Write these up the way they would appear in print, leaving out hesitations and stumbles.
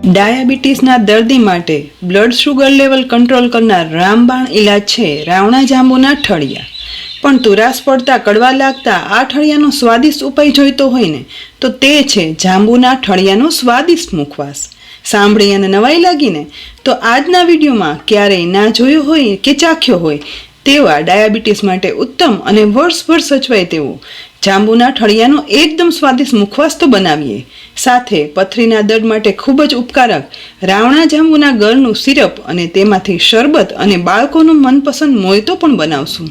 ડાયાબિટીસના દર્દી માટે બ્લડ શુગર લેવલ કંટ્રોલ કરનાર રામબાણ ઇલાજ છે રાવણા જાંબુના ઠળિયા. પણ તુરાસ પડતા કડવા લાગતા આ ઠળિયાનો સ્વાદિષ્ટ ઉપાય જોઈતો હોય ને તો તે છે જાંબુના ઠળિયાનો સ્વાદિષ્ટ મુખવાસ. સાંભળી અને નવાઈ લાગીને તો આજના વિડીયોમાં ક્યારેય ના જોયો હોય કે ચાખ્યો હોય તેવા ડાયાબિટીસ માટે ઉત્તમ અને વર્ષભર સચવાય તેવું જાંબુના ઠળિયાનો એકદમ સ્વાદિષ્ટ મુખવાસ તો બનાવીએ. સાથે પથરીના દર્દ માટે ખૂબ જ ઉપકારક રાવણા જાંબુના ગળનું સિરપ અને તેમાંથી શરબત અને બાળકોનું મનપસંદ મોયતો પણ બનાવશું.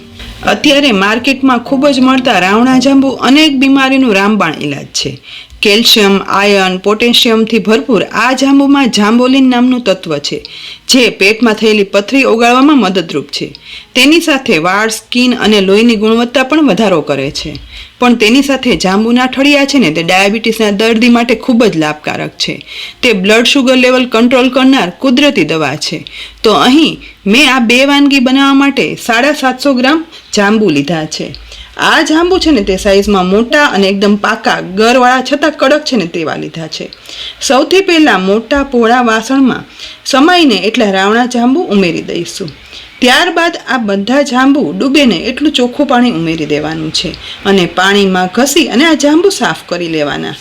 અત્યારે માર્કેટમાં ખૂબ જ મળતા રાવણા જાંબુ અનેક બીમારીનું રામબાણ ઇલાજ છે. કેલ્શિયમ, આયર્ન, પોટેશિયમથી ભરપૂર આ જાંબુમાં જાંબોલિન નામનું તત્વ છે જે પેટમાં થયેલી પથરી ઓગાળવામાં મદદરૂપ છે. તેની સાથે વાળ, સ્કિન અને લોહીની ગુણવત્તા પણ વધારો કરે છે. પણ તેની સાથે જાંબુના ઠળિયા છે ને તે ડાયાબિટીસના દર્દી માટે ખૂબ જ લાભકારક છે. તે બ્લડ શુગર લેવલ કંટ્રોલ કરનાર કુદરતી દવા છે. તો અહીં મેં આ બે વાનગી બનાવવા માટે 750 ગ્રામ જાંબુ લીધા છે. આ જાંબુ છે ને તે સાઈઝમાં મોટા અને એકદમ પાકા ગરવાળા છતાં કડક છે ને તેવા લીધા છે. સૌથી પહેલાં મોટા પહોળા વાસણમાં સમાઈને એટલા રાવણા જાંબુ ઉમેરી દઈશું. ત્યારબાદ આ બધા જાંબુ ડૂબે ને એટલું ચોખ્ખું પાણી ઉમેરી દેવાનું છે અને પાણીમાં ઘસી અને આ જાંબુ સાફ કરી લેવાના.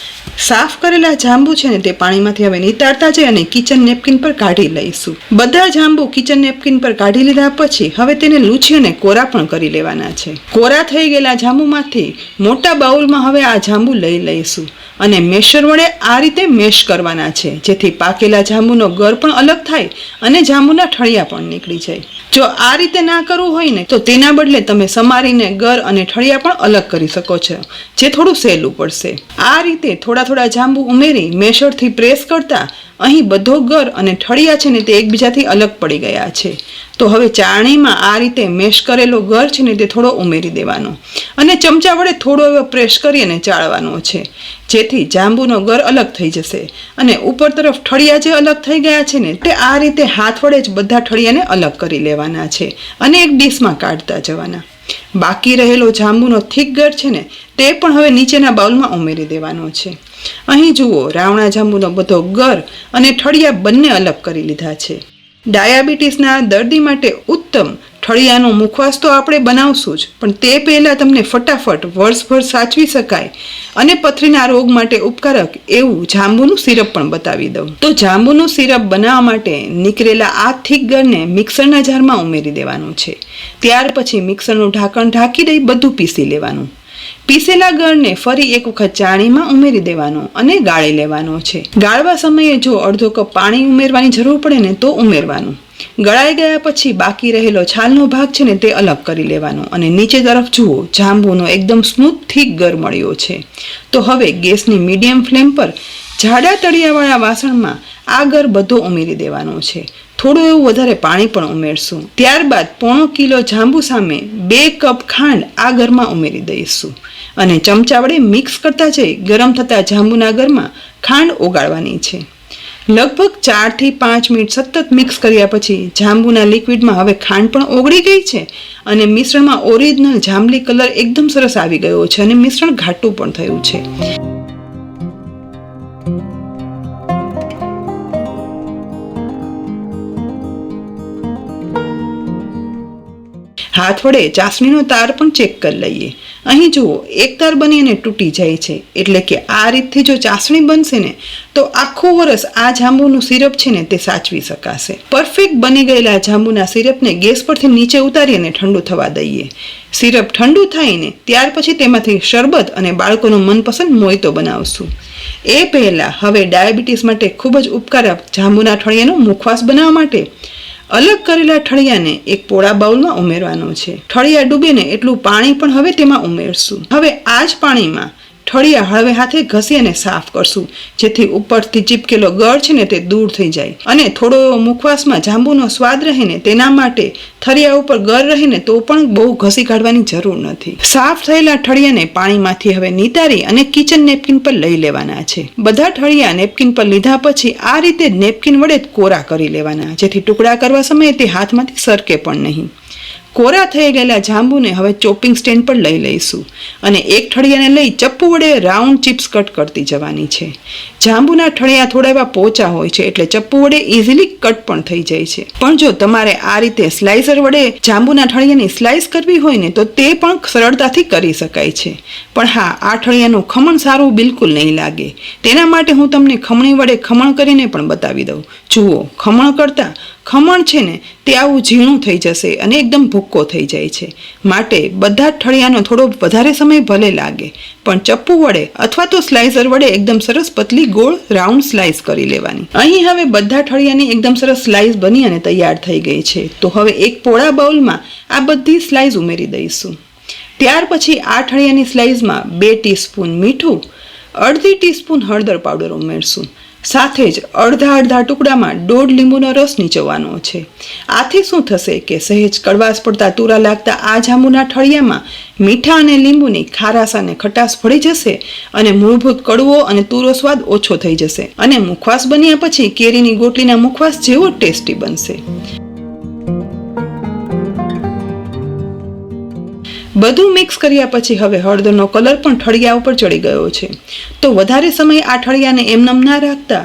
સાફ કરેલા જાંબુ છે ને તે પાણીમાંથી હવે નિતારતા જઈ અને કિચન નેપકિન પર કાઢી લઈશું. બધા જાંબુ કિચન નેપકિન પર કાઢી લીધા પછી હવે તેને લૂછી અને કોરા પણ કરી લેવાના છે. કોરા થઈ ગયેલા જાંબુમાંથી મોટા બાઉલમાં હવે આ જાંબુ લઈ લઈશું અને મેશર વડે આ રીતે મેશ કરવાના છે જેથી પાકેલા જાંબુનો ગર પણ અલગ થાય અને જાંબુના ઠળિયા પણ નીકળી જાય. જો આ રીતે ના કરવું હોય ને તો તેના બદલે તમે સમારીને ગર અને ઠળિયા પણ અલગ કરી શકો છો જે થોડું સહેલું પડશે. આ રીતે થોડા જાંબુ ઉમેરી મેશરથી પ્રેસ કરતા અહીં બધો ગર અને ઠળિયા છે ને તે એકબીજાથી અલગ પડી ગયા છે. તો હવે ચાળણીમાં આ રીતે મેશ કરેલો ગર છે ને તે થોડો ઉમેરી દેવાનો અને ચમચા વડે થોડો એવો પ્રેસ કરી અને ચાળવાનો છે જેથી જાંબુનો ગર અલગ થઈ જશે અને ઉપર તરફ ઠળિયા જે અલગ થઈ ગયા છે ને તે આ રીતે હાથ વડે જ બધા ઠળિયાને અલગ કરી લેવાના છે અને એક ડીશમાં કાઢતા જવાના. બાકી રહેલો જાંબુનો થીક ગર છે ને તે પણ હવે નીચેના બાઉલમાં ઉમેરી દેવાનો છે. અહીં જુઓ રાવણા જાંબુનો બધો ગર અને ઠળિયા બંને અલગ કરી લીધા છે. ડાયાબિટીસના દર્દી માટે ઉત્તમ ઠળિયાનો મુખવાસ તો આપણે બનાવશું જ, પણ તે પહેલાં તમને ફટાફટ વર્ષભર સાચવી શકાય અને પથરીના રોગ માટે ઉપકારક એવું જાંબુનું સિરપ પણ બતાવી દઉં. તો જાંબુનું સિરપ બનાવવા માટે નીકળેલા આ થીક ગળને મિક્સરના જારમાં ઉમેરી દેવાનું છે. ત્યાર પછી મિક્સરનું ઢાંકણ ઢાંકી દઈ બધું પીસી લેવાનું. પીસેલા ગળને ફરી એક વખત ચાળણીમાં ઉમેરી દેવાનો અને ગાળી લેવાનો છે. ગાળવા સમયે જો અડધો કપ પાણી ઉમેરવાની જરૂર પડે ને તો ઉમેરવાનું. ગળાઈ ગયા પછી બાકી રહેલો છાલનો ભાગ છે ને તે અલગ કરી લેવાનો અને નીચે તરફ જુઓ જાંબુનો એકદમ સ્મૂથ થીક ગર મળ્યો છે. તો હવે ગેસની મીડિયમ ફ્લેમ પર જાડા તળિયાવાળા વાસણમાં આ ગર બધો ઉમેરી દેવાનો છે. થોડું એવું વધારે પાણી પણ ઉમેરશું. ત્યારબાદ 1/4 કિલો જાંબુ સામે 2 કપ ખાંડ આ ગરમાં ઉમેરી દઈશું અને ચમચા વડે મિક્સ કરતા જઈ ગરમ થતા જાંબુના ગરમાં ખાંડ ઓગાળવાની છે. લગભગ 4 થી 5 મિનિટ સતત મિક્સ કર્યા પછી જાંબુના લિક્વિડમાં હવે ખાંડ પણ ઓગળી ગઈ છે અને મિશ્રણમાં ઓરિજિનલ જાંબલી કલર એકદમ સરસ આવી ગયો છે અને મિશ્રણ ઘાટું પણ થયું છે. હાથ વડે ચાસણીનો તાર પણ ચેક કરી લઈએ. અહીં જુઓ એક તાર બની અને તૂટી જાય છે એટલે કે આ રીતથી જો ચાસણી બનશે ને તો આખું વર્ષ આ જાંબુનું સિરપ છે ને તે સાચવી શકાશે. પરફેક્ટ બની ગયેલા જાંબુના સિરપને ગેસ પરથી નીચે ઉતારી અને ઠંડુ થવા દઈએ. સિરપ ઠંડુ થાય ને ત્યાર પછી તેમાંથી શરબત અને બાળકોનું મનપસંદ મોયતો બનાવશું. એ પહેલાં હવે ડાયાબિટીસ માટે ખૂબ જ ઉપકારક જાંબુના ઠળિયાનો મુખવાસ બનાવવા માટે અલગ કરેલા ઠળિયાને એક પોળા બાઉલમાં ઉમેરવાનો છે. ઠળિયા ડૂબે ને એટલું પાણી પણ હવે તેમાં ઉમેરશું. હવે આ જ પાણીમાં ઠળિયા હળવે હાથે ઘસી અને સાફ કરશું જેથી ઉપરથી ચીપકેલો ગળ છે ને તે દૂર થઈ જાય અને થોડો એવો મુખવાસમાં જાંબુનો સ્વાદ રહે ને તેના માટે થરિયા ઉપર ગળ રહે ને તો પણ બહુ ઘસી કાઢવાની જરૂર નથી. સાફ થયેલા ઠળિયાને પાણીમાંથી હવે નિતારી અને કિચન નેપકિન પર લઈ લેવાના છે. બધા ઠળિયા નેપકિન પર લીધા પછી આ રીતે નેપકિન વડે કોરા કરી લેવાના જેથી ટુકડા કરવા સમયે તે હાથમાંથી સરકે પણ નહીં. કોરા થઈ ગયેલા જાંબુને હવે ચોપિંગ સ્ટેન્ડ પર લઈ લઈશું અને એક ઠળિયાને લઈ ચપ્પુ વડે રાઉન્ડ ચિપ્સ કટ કરતી જવાની છે. જાંબુના ઠળિયા થોડા એવા પોચા હોય છે એટલે ચપ્પુ વડે ઇઝીલી કટ પણ થઈ જાય છે. પણ જો તમારે આ રીતે સ્લાઇસર વડે જાંબુના ઠળિયાની સ્લાઇસ કરવી હોય ને તો તે પણ સરળતાથી કરી શકાય છે. પણ હા, આ ઠળિયાનું ખમણ સારું બિલકુલ નહીં લાગે. તેના માટે હું તમને ખમણી વડે ખમણ કરીને પણ બતાવી દઉં. જુઓ, ખમણ કરતાં ખમણ છે ને તે આવું ઝીણું થઈ જશે અને એકદમ ભૂક્કો થઈ જાય છે. માટે બધા જ ઠળિયાનો થોડો વધારે સમય ભલે લાગે, પણ ચપ્પુ વડે અથવા તો સ્લાઇસર વડે એકદમ સરસ પતલી ગોળ રાઉન્ડ સ્લાઇસ કરી લેવાની. અહીં હવે બધા ઠળિયાની એકદમ સરસ સ્લાઇસ બની અને તૈયાર થઈ ગઈ છે. તો હવે એક પોળા બાઉલમાં આ બધી સ્લાઇસ ઉમેરી દઈશું. ત્યાર પછી આ ઠળિયાની સ્લાઇસમાં 2 ટીસ્પૂન મીઠું, અડધી ટીસ્પૂન હળદર પાવડર ઉમેરશું. સાથે જ અડધા ટુકડામાં 1/2 લીંબુનો રસ નીચોવાનો છે. આથી શું થશે કે સહેજ કડવાશ પડતા તુરા લાગતા આ જાંબુના ઠળિયામાં મીઠા અને લીંબુની ખારાશ અને ખટાશ ભળી જશે અને મૂળભૂત કડવો અને તુરો સ્વાદ ઓછો થઈ જશે અને મુખવાસ બન્યા પછી કેરીની ગોટલીના મુખવાસ જેવો ટેસ્ટી બનશે. બધું મિક્સ કર્યા પછી હવે હળદરનો કલર પણ ઠળિયા ઉપર ચડી ગયો છે. તો વધારે સમય આ ઠળિયાને એમનેમ ના રાખતા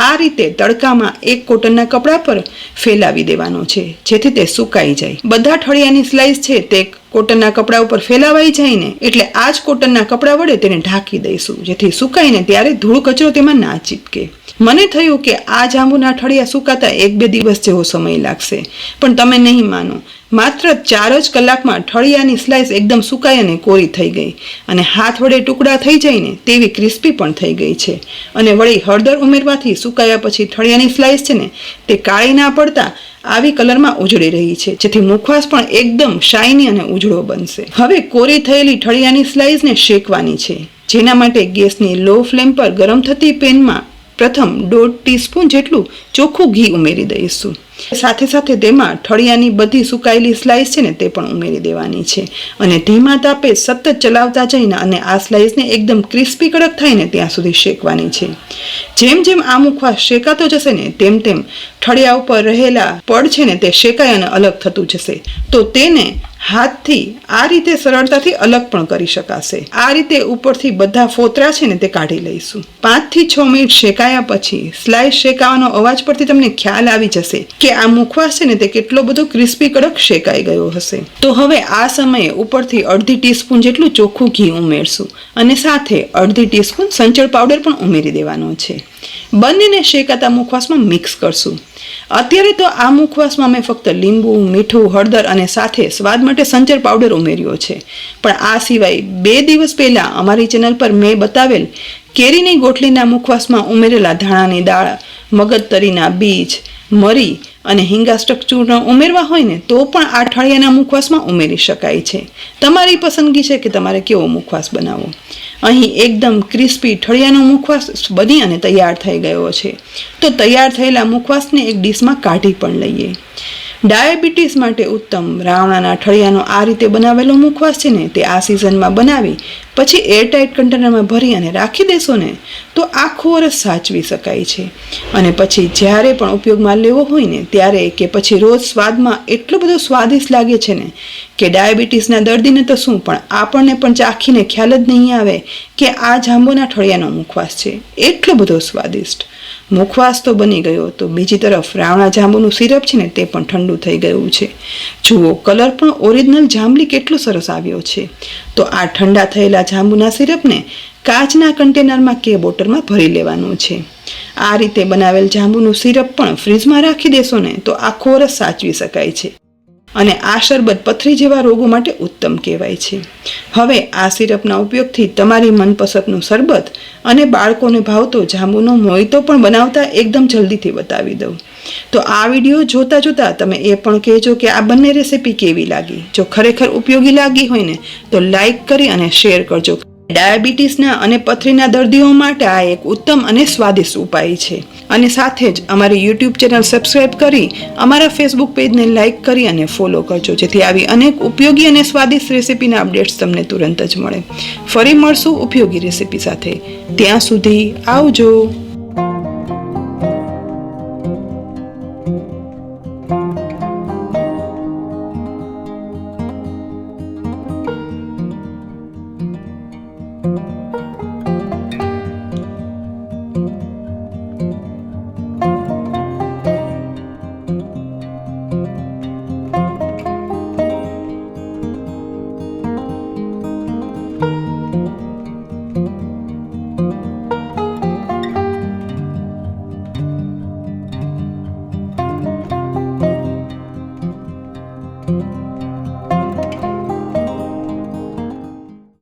આ રીતે તડકામાં એક કોટનના કપડા પર ફેલાવી દેવાનો છે, જેથી તે સુકાઈ જાય. બધા ઠળિયાની સ્લાઇસ છે તે કોટનના કપડા ઉપર ફેલાવાઈ જાય ને એટલે આ જ કોટનના કપડા વડે તેને ઢાંકી દઈશું, જેથી સુકાઈને ત્યારે ધૂળ કચરો તેમાં ના ચીપકે. મને થયું કે આ જાંબુના ઠળિયા સુકાતા 1-2 દિવસ જેવો સમય લાગશે, પણ તમે નહીં માનો, માત્ર 4 જ કલાકમાં ઠળિયાની સ્લાઇસ એકદમ સુકાઈ અને કોરી થઈ ગઈ અને હાથ વડે ટુકડા થઈ જાય ને તેવી ક્રિસ્પી પણ થઈ ગઈ છે. અને વળી હળદર ઉમેરવાથી સુકાયા પછી ઠળિયાની સ્લાઇસ છે ને તે કાળી ના પડતા આવી કલરમાં ઉજળી રહી છે, જેથી મુખવાસ પણ એકદમ શાઇની અને ઉજળો બનશે. હવે કોરી થયેલી ઠળિયાની સ્લાઇસને શેકવાની છે, જેના માટે ગેસની લો ફ્લેમ પર ગરમ થતી પેનમાં પ્રથમ 1/2 ટીસ્પૂન જેટલું ચોખ્ખું ઘી ઉમેરી દઈશું. સાથે સાથે તેમાં ઠળિયાની બધી સુકાયેલી સ્લાઇસ છે ને તે પણ ઉમેરી દેવાની છે અને ધીમા તાપે સતત ચલાવતા જઈને અને આ સ્લાઇસને એકદમ ક્રિસ્પી કડક થાય ને ત્યાં સુધી શેકવાની છે. જેમ જેમ આ મુખવાસ શેકાતો જશે ને તેમ તેમ ઠળિયા ઉપર રહેલા પડ છે ને તે શેકાય અને અલગ થતું જશે. તો તેને હાથથી આ રીતે સરળતાથી અલગ પણ કરી શકાશે. આ રીતે ઉપરથી બધા ફોતરા છે ને તે કાઢી લઈશું. 5 થી 6 મિનિટ શેકાયા પછી સ્લાઇસ શેકાવાનો અવાજ પરથી તમને ખ્યાલ આવી જશે કે આ મુખવાસ છે ને તે કેટલો બધો ક્રિસ્પી કડક શેકાઈ ગયો હશે. તો હવે આ સમયે ઉપરથી અડધી ટીસ્પૂન જેટલું ચોખ્ખું ઘી ઉમેરશું અને સાથે અડધી ટીસ્પૂન સંચળ પાવડર પણ ઉમેરી દેવાનો છે. બંનેને શેકાતા મુખવાસમાં મિક્સ કરશું. અત્યારે તો આ મુખવાસમાં મેં ફક્ત લીંબુ, મીઠું, હળદર અને સાથે સ્વાદ માટે સંચર પાવડર ઉમેર્યો છે. પણ આ સિવાય 2 દિવસ પહેલા અમારી ચેનલ પર મેં બતાવેલ કેરીની ગોટલીના મુખવાસમાં ઉમેરેલા ધાણાની દાળ, મગજતરીના બીજ, મરી અને હિંગાસ્ટક ચૂર્ણ ઉમેરવા હોય ને તો પણ આ ઠળિયાના મુખવાસમાં ઉમેરી શકાય છે. તમારી પસંદગી છે કે તમારે કેવો મુખવાસ બનાવવો. અહીં એકદમ ક્રિસ્પી ઠળિયાનો મુખવાસ બની અને તૈયાર થઈ ગયો છે. તો તૈયાર થયેલા મુખવાસને એક ડીશમાં કાઢી પણ લઈએ. ડાયાબિટીસ માટે ઉત્તમ રાવણાના ઠળિયાનો આ રીતે બનાવેલો મુખવાસ છે ને તે આ સિઝનમાં બનાવી પછી એરટાઇટ કન્ટેનરમાં ભરી અને રાખી દેશો ને તો આખું વરસ સાચવી શકાય છે. અને પછી જ્યારે પણ ઉપયોગમાં લેવો હોય ને ત્યારે કે પછી રોજ સ્વાદમાં એટલો બધો સ્વાદિષ્ટ લાગે છે ને કે ડાયાબિટીસના દર્દીને તો શું, પણ આપણને પણ ચાખીને ખ્યાલ જ નહીં આવે કે આ જાંબુના ઠળિયાનો મુખવાસ છે. એટલો બધો સ્વાદિષ્ટ મુખવાસ તો બની ગયો, તો બીજી તરફ રાવણા જાંબુનું સિરપ છે ને તે પણ ઠંડુ થઈ ગયું છે. જુઓ, કલર પણ ઓરિજિનલ જાંબલી કેટલો સરસ આવ્યો છે. તો આ ઠંડા થયેલા જાંબુના સિરપને કાચના કન્ટેનરમાં કે બોટલમાં ભરી લેવાનું છે. આ રીતે બનાવેલ જાંબુનું સિરપ પણ ફ્રીજમાં રાખી દેશો ને તો આખો વરસ સાચવી શકાય છે અને આ શરબત પથરી જેવા રોગો માટે ઉત્તમ કહેવાય છે. હવે આ સિરપના ઉપયોગથી તમારી મનપસંદનું શરબત અને બાળકોને ભાવતો જાંબુનો મોઈતો પણ બનાવતા એકદમ જલ્દીથી બતાવી દઉં. તો આ વિડીયો જોતા તમે એ પણ કહેજો કે આ બંને રેસીપી કેવી લાગી. જો ખરેખર ઉપયોગી લાગી હોય ને તો લાઈક કરી અને શેર કરજો. ડાયાબિટીસના અને પથરીના દર્દીઓ માટે આ એક ઉત્તમ અને સ્વાદિષ્ટ ઉપાય છે. અને સાથે જ અમારી યુટ્યુબ ચેનલ સબસ્ક્રાઈબ કરી અમારા ફેસબુક પેજને લાઈક કરી અને ફોલો કરજો, જેથી આવી અનેક ઉપયોગી અને સ્વાદિષ્ટ રેસીપીના અપડેટ્સ તમને તુરંત જ મળે. ફરી મળશું ઉપયોગી રેસીપી સાથે. ત્યાં સુધી આવજો.